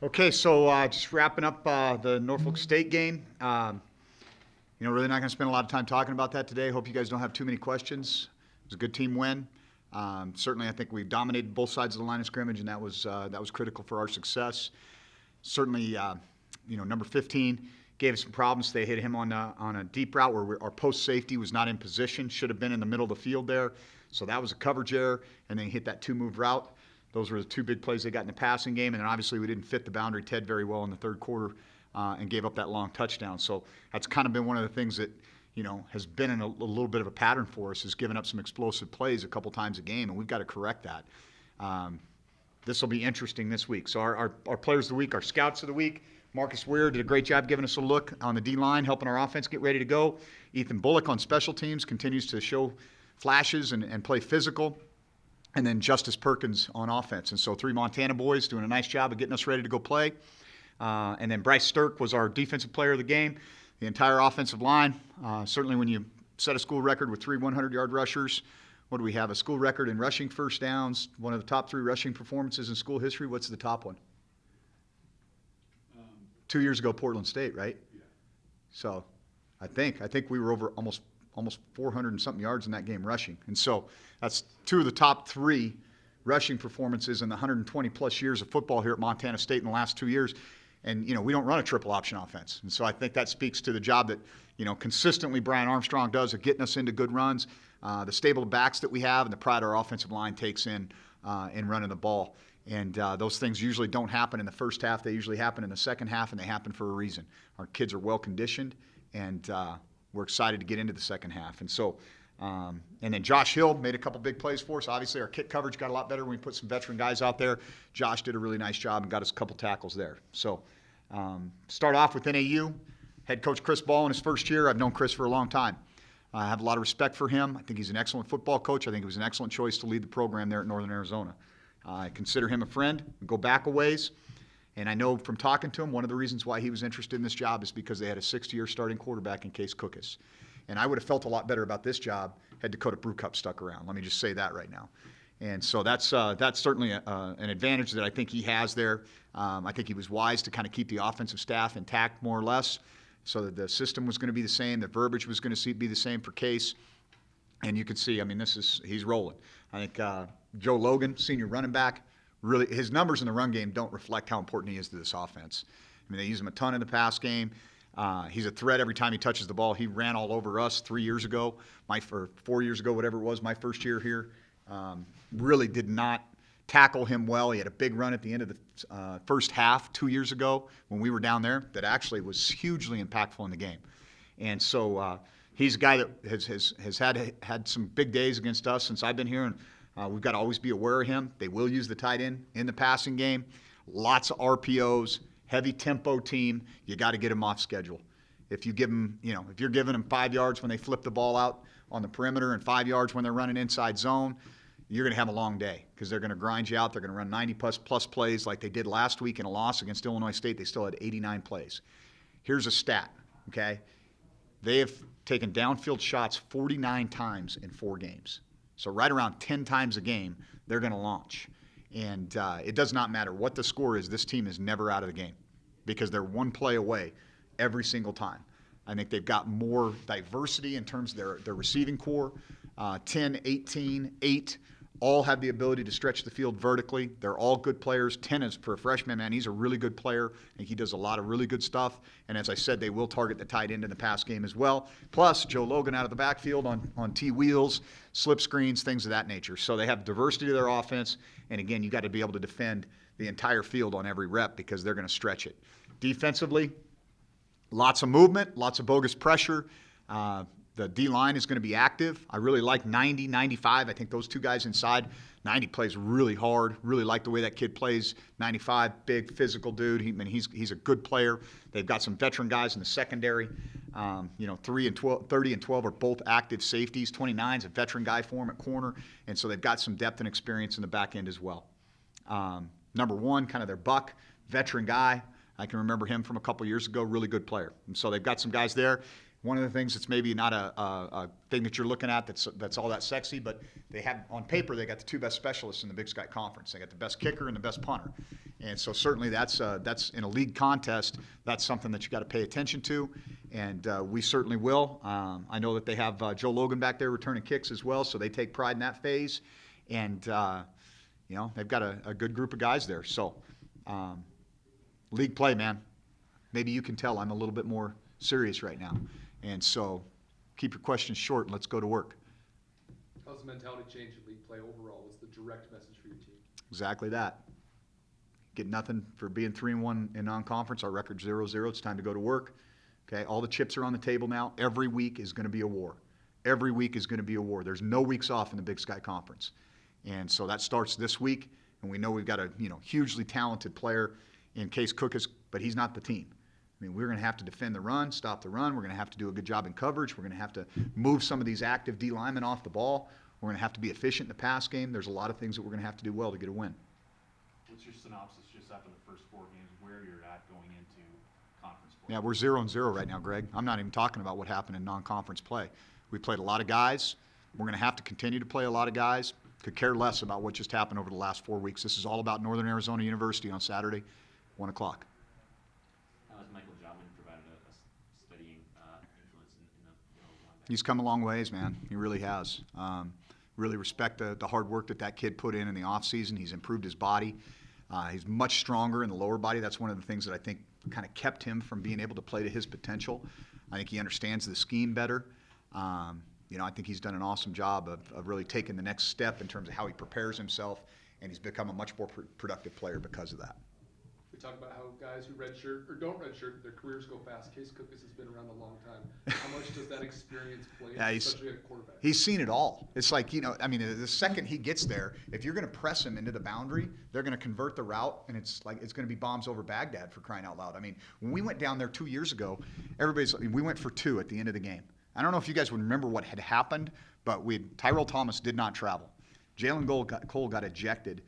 Okay, so just wrapping up the Norfolk State game. Really not going to spend a lot of time talking about that today. Hope you guys don't have too many questions. It was a good team win. Certainly, I think we dominated both sides of the line of scrimmage, and that was critical for our success. Certainly, number 15 gave us some problems. They hit him on a deep route where our post safety was not in position. Should have been in the middle of the field there. So that was a coverage error, and then he hit that two-move route. Those were the two big plays they got in the passing game, and then obviously we didn't fit the boundary Ted very well in the third quarter and gave up that long touchdown. So that's kind of been one of the things that has been in a little bit of a pattern for us, is giving up some explosive plays a couple times a game, and we've got to correct that. This will be interesting this week. So our players of the week, our scouts of the week, Marcus Weir did a great job giving us a look on the D-line, helping our offense get ready to go. Ethan Bullock on special teams continues to show flashes and play physical. And then Justice Perkins on offense. And so 3 Montana boys doing a nice job of getting us ready to go play. And then Bryce Stirk was our defensive player of the game. The entire offensive line, certainly when you set a school record with 3 100-yard rushers, what do we have? A school record in rushing first downs, one of the top 3 rushing performances in school history. What's the top one? 2 years ago, Portland State, right? Yeah. So I think we were over almost 400 and something yards in that game rushing. And so that's 2 of the top 3 rushing performances in the 120 plus years of football here at Montana State in the last 2 years. And, we don't run a triple option offense. And so I think that speaks to the job that, consistently Brian Armstrong does of getting us into good runs, the stable backs that we have, and the pride our offensive line takes in running the ball. And those things usually don't happen in the first half. They usually happen in the second half, and they happen for a reason. Our kids are well conditioned, and we're excited to get into the second half. And so, and then Josh Hill made a couple big plays for us. Obviously, our kick coverage got a lot better when we put some veteran guys out there. Josh did a really nice job and got us a couple tackles there. So, start off with NAU. Head coach Chris Ball in his first year. I've known Chris for a long time. I have a lot of respect for him. I think he's an excellent football coach. I think it was an excellent choice to lead the program there at Northern Arizona. I consider him a friend. We go back a ways. And I know from talking to him, one of the reasons why he was interested in this job is because they had a 60-year starting quarterback in Case Cookus. And I would have felt a lot better about this job had Dakota Brewcup stuck around. Let me just say that right now. And so that's certainly an advantage that I think he has there. I think he was wise to kind of keep the offensive staff intact more or less, so that the system was going to be the same, the verbiage was going to be the same for Case. And you could see, he's rolling. I think Joe Logan, senior running back, really, his numbers in the run game don't reflect how important he is to this offense. They use him a ton in the pass game. He's a threat every time he touches the ball. He ran all over us 3 years ago, or 4 years ago, whatever it was, my first year here. Really did not tackle him well. He had a big run at the end of the first half 2 years ago when we were down there that actually was hugely impactful in the game. And so he's a guy that has had some big days against us since I've been here, and we've got to always be aware of him. They will use the tight end in the passing game. Lots of RPOs, heavy tempo team. You got to get him off schedule. If you give him, if you're giving them 5 yards when they flip the ball out on the perimeter and 5 yards when they're running inside zone, you're going to have a long day because they're going to grind you out. They're going to run 90 plus plays like they did last week in a loss against Illinois State. They still had 89 plays. Here's a stat, okay? They have taken downfield shots 49 times in 4 games. So right around 10 times a game, they're going to launch. And it does not matter what the score is. This team is never out of the game because they're one play away every single time. I think they've got more diversity in terms of their receiving core. 10, 18, 8 all have the ability to stretch the field vertically. They're all good players. 10 is for a freshman, man. He's a really good player. I think he does a lot of really good stuff. And as I said, they will target the tight end in the pass game as well. Plus, Joe Logan out of the backfield on T-wheels, slip screens, things of that nature. So they have diversity to their offense. And again, you got to be able to defend the entire field on every rep because they're going to stretch it. Defensively, lots of movement, lots of bogus pressure. The D-line is going to be active. I really like 90, 95. I think those 2 guys inside. 90 plays really hard. Really like the way that kid plays. 95, big, physical dude. He's a good player. They've got some veteran guys in the secondary. 30 and 12 are both active safeties. 29 is a veteran guy for them at corner. And so they've got some depth and experience in the back end as well. Number 1, kind of their buck, veteran guy. I can remember him from a couple years ago, really good player. And so they've got some guys there. One of the things that's maybe not a thing that you're looking at that's all that sexy, but they have on paper they got the 2 best specialists in the Big Sky Conference. They got the best kicker and the best punter, and so certainly that's in a league contest. That's something that you got to pay attention to, and we certainly will. I know that they have Joe Logan back there returning kicks as well, so they take pride in that phase, and they've got a good group of guys there. So league play, man. Maybe you can tell I'm a little bit more serious right now. And so keep your questions short and let's go to work. How's the mentality change in league play overall? What's the direct message for your team? Exactly that. Get nothing for being 3-1 in non-conference. Our record's 0-0. It's time to go to work. Okay, all the chips are on the table now. Every week is going to be a war. Every week is going to be a war. There's no weeks off in the Big Sky Conference. And so that starts this week, and we know we've got a hugely talented player in Case Cook, but he's not the team. I mean, we're going to have to defend the run, stop the run. We're going to have to do a good job in coverage. We're going to have to move some of these active D linemen off the ball. We're going to have to be efficient in the pass game. There's a lot of things that we're going to have to do well to get a win. What's your synopsis just after the first 4 games, where you're at going into conference play? Yeah, we're 0-0 right now, Greg. I'm not even talking about what happened in non-conference play. We played a lot of guys. We're going to have to continue to play a lot of guys. Could care less about what just happened over the last 4 weeks. This is all about Northern Arizona University on Saturday, 1 o'clock. He's come a long ways, man. He really has. Really respect the hard work that kid put in the offseason. He's improved his body. He's much stronger in the lower body. That's one of the things that I think kind of kept him from being able to play to his potential. I think he understands the scheme better. I think he's done an awesome job of really taking the next step in terms of how he prepares himself, and he's become a much more productive player because of that. We talk about how guys who redshirt or don't redshirt, their careers go fast. Case Cook has been around a long time. How much does that experience play, especially at a quarterback? He's seen it all. It's like, the second he gets there, if you're going to press him into the boundary, they're going to convert the route, and it's going to be bombs over Baghdad, for crying out loud. I mean, when we went down there 2 years ago, we went for 2 at the end of the game. I don't know if you guys would remember what had happened, but Tyrell Thomas did not travel. Jalen Cole got ejected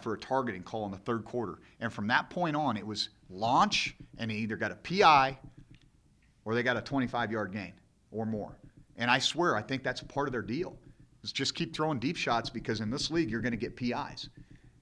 for a targeting call in the 3rd quarter. And from that point on, it was launch, and he either got a PI or they got a 25-yard gain or more. And I swear, I think that's part of their deal. Is just keep throwing deep shots, because in this league, you're going to get PIs.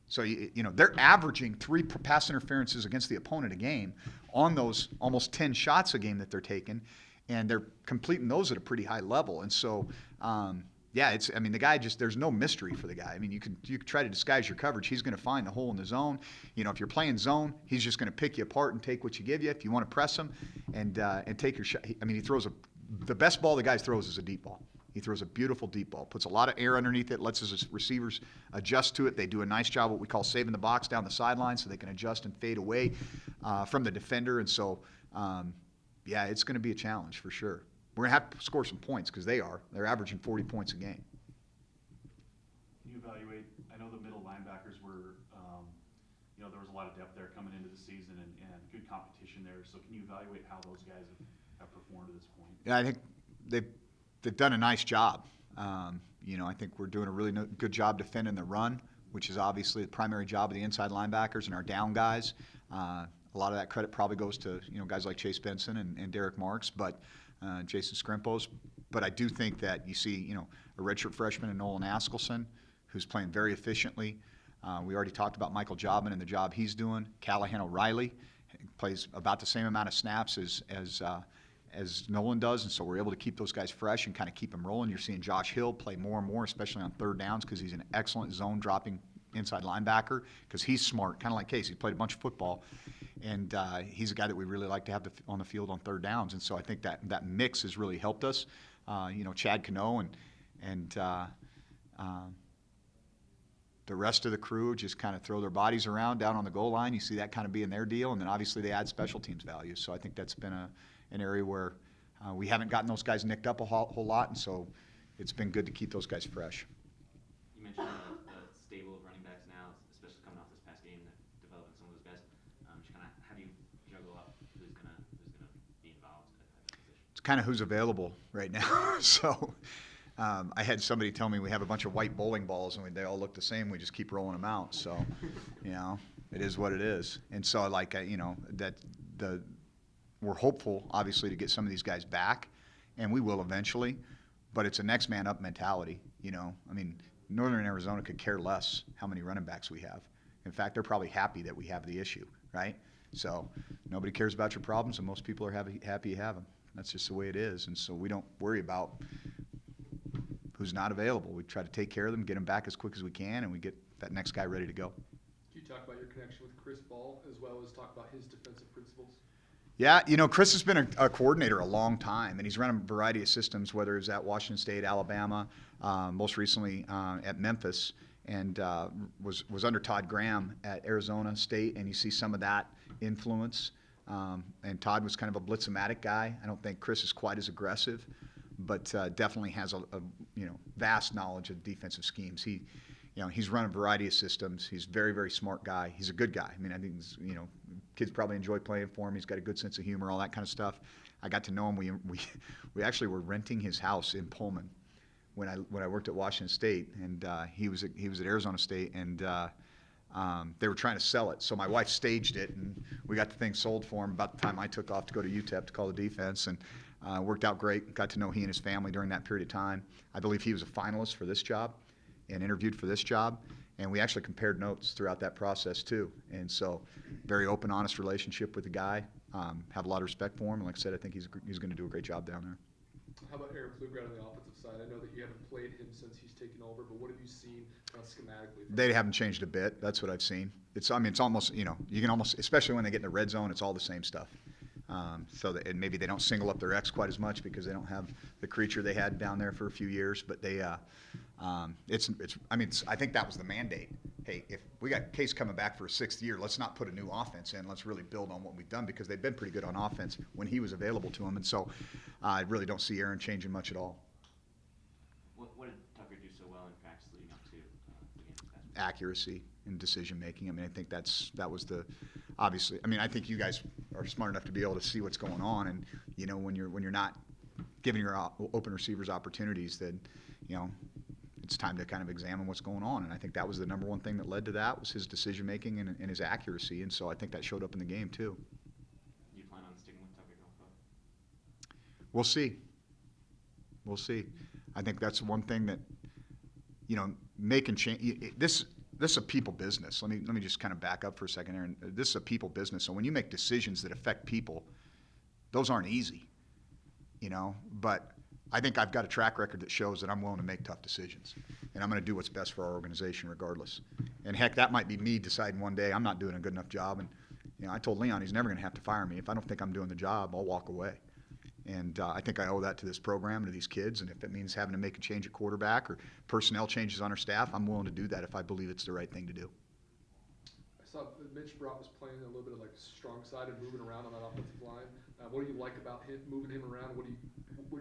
So, they're averaging 3 pass interferences against the opponent a game on those almost 10 shots a game that they're taking, and they're completing those at a pretty high level. And so, the guy there's no mystery for the guy. I mean, you can try to disguise your coverage. He's going to find the hole in the zone. If you're playing zone, he's just going to pick you apart and take what you give you. If you want to press him and take your shot, he throws the best ball the guy throws is a deep ball. He throws a beautiful deep ball, puts a lot of air underneath it, lets his receivers adjust to it. They do a nice job, what we call saving the box down the sideline, so they can adjust and fade away from the defender. And so, it's going to be a challenge for sure. We're going to have to score some points, because they're averaging 40 points a game. Can you evaluate, I know the middle linebackers were, there was a lot of depth there coming into the season and good competition there. So can you evaluate how those guys have performed to this point? Yeah, I think they've done a nice job. I think we're doing a really good job defending the run, which is obviously the primary job of the inside linebackers and our down guys. A lot of that credit probably goes to guys like Chase Benson and Derek Marks, but Jason Scrimpos. But I do think that you see a redshirt freshman in Nolan Askelson, who's playing very efficiently. We already talked about Michael Jobman and the job he's doing. Callahan O'Reilly plays about the same amount of snaps as Nolan does, and so we're able to keep those guys fresh and kind of keep them rolling. You're seeing Josh Hill play more and more, especially on 3rd downs, because he's an excellent zone dropping inside linebacker, because he's smart, kind of like Case. He's played a bunch of football, and he's a guy that we really like to have on the field on 3rd downs. And so I think that mix has really helped us. Chad Cano and the rest of the crew just kind of throw their bodies around down on the goal line. You see that kind of being their deal, and then obviously they add special teams value. So I think that's been an area where we haven't gotten those guys nicked up a whole lot, and so it's been good to keep those guys fresh. You mentioned the stable of running backs now, especially coming off this past game, developing some of those guys. Just kind of how do you juggle up who's gonna be involved at that position? It's kind of who's available right now. So I had somebody tell me we have a bunch of white bowling balls and they all look the same. We just keep rolling them out. So, it is what it is. And so, we're hopeful, obviously, to get some of these guys back. and we will eventually, but it's a next man up mentality, you know. I mean, Northern Arizona could care less how many running backs we have. In fact, they're probably happy that we have the issue, right? So nobody cares about your problems, and most people are happy you have them. That's just the way it is, and so we don't worry about who's not available. We try to take care of them, get them back as quick as we can, and we get that next guy ready to go. Can you talk about your connection with Chris Ball as well as talk about his defensive principles? Yeah, you know, Chris has been a coordinator a long time, and he's run a variety of systems, whether it was at Washington State, Alabama, most recently at Memphis, and was under Todd Graham at Arizona State, and you see some of that influence. And Todd was kind of a blitz-o-matic guy. I don't think Chris is quite as aggressive, but definitely has a vast knowledge of defensive schemes. He's run a variety of systems. He's a very, very smart guy. He's a good guy. I mean, I think kids probably enjoy playing for him. He's got a good sense of humor, all that kind of stuff. I got to know him. We actually were renting his house in Pullman when I worked at Washington State, and he was at Arizona State, and they were trying to sell it. So my wife staged it, and we got the thing sold for him about the time I took off to go to UTEP to call the defense, and worked out great. Got to know he and his family during that period of time. I believe he was a finalist for this job and interviewed for this job, and we actually compared notes throughout that process too. And so, very open, honest relationship with the guy. Have a lot of respect for him, and like I said, I think he's going to do a great job down there. How about Aaron Pfluger on the offensive side? I know that you haven't played him since he's taken over, but what have you seen schematically? They haven't changed a bit. That's what I've seen. It's almost, you can almost, especially when they get in the red zone, it's all the same stuff. And maybe they don't single up their X quite as much because they don't have the creature they had down there for a few years. But they, I think that was the mandate. Hey, if we got Case coming back for a 6th year, let's not put a new offense in. Let's really build on what we've done, because they've been pretty good on offense when he was available to them. And so I really don't see Aaron changing much at all. What did Tucker do so well in practice leading up to the game? Accuracy and decision making. I mean, I think that was the obviously. I mean, I think you guys are smart enough to be able to see what's going on, and when you're not giving your open receivers opportunities, then it's time to kind of examine what's going on. And I think that was the number one thing that led to that, was his decision making and his accuracy. And so I think that showed up in the game too. Do you plan on sticking with Tucker going forward? We'll see. We'll see. I think that's one thing that making change. This is a people business. Let me just kind of back up for a second, Aaron. This is a people business. So when you make decisions that affect people, those aren't easy, but I think I've got a track record that shows that I'm willing to make tough decisions, and I'm going to do what's best for our organization regardless. And heck, that might be me deciding one day I'm not doing a good enough job. And I told Leon he's never going to have to fire me. If I don't think I'm doing the job, I'll walk away. And I think I owe that to this program and to these kids. And if it means having to make a change at quarterback or personnel changes on our staff, I'm willing to do that if I believe it's the right thing to do. I saw that Mitch Brott was playing a little bit of strong side and moving around on that offensive line. What do you like about him moving him around? What did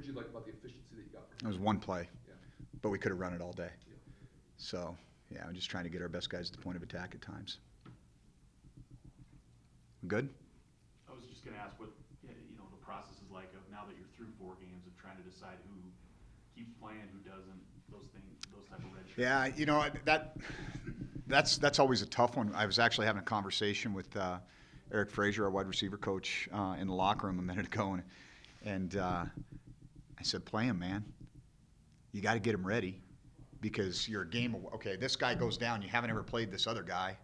you like about the efficiency that you got from him? It was one play, Yeah. but we could have run it all day. Yeah. So, yeah, I'm just trying to get our best guys at the point of attack at times. Good? I was just going to ask what the process is like of now that you're through 4 games of trying to decide who keeps playing, who doesn't, those type of red shirts. Yeah, that's always a tough one. I was actually having a conversation with Eric Frazier, our wide receiver coach, in the locker room a minute ago, and I said, play him, man. You got to get him ready, because you're a game away. Okay, this guy goes down. You haven't ever played this other guy.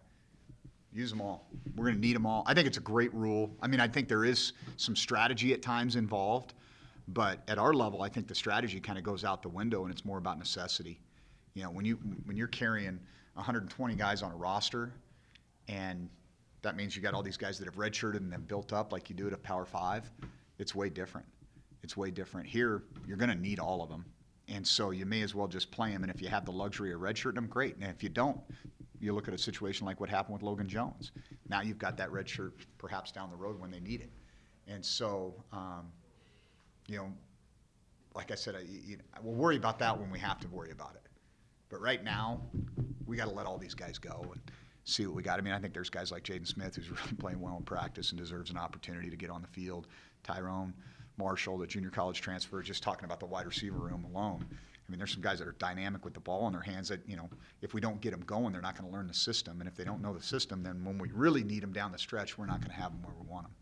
Use them all. We're going to need them all. I think it's a great rule. I mean, I think there is some strategy at times involved, but at our level, I think the strategy kind of goes out the window, and it's more about necessity. When you're carrying 120 guys on a roster, and that means you got all these guys that have redshirted and have built up like you do at a Power 5, it's way different. It's way different. Here, you're going to need all of them, and so you may as well just play them, and if you have the luxury of redshirting them, great. And if you don't, you look at a situation like what happened with Logan Jones. Now you've got that red shirt perhaps down the road when they need it. And so, like I said, we'll worry about that when we have to worry about it. But right now, we got to let all these guys go and see what we got. I mean, I think there's guys like Jaden Smith who's really playing well in practice and deserves an opportunity to get on the field. Tyrone Marshall, the junior college transfer, just talking about the wide receiver room alone. I mean, there's some guys that are dynamic with the ball in their hands that, if we don't get them going, they're not going to learn the system. And if they don't know the system, then when we really need them down the stretch, we're not going to have them where we want them.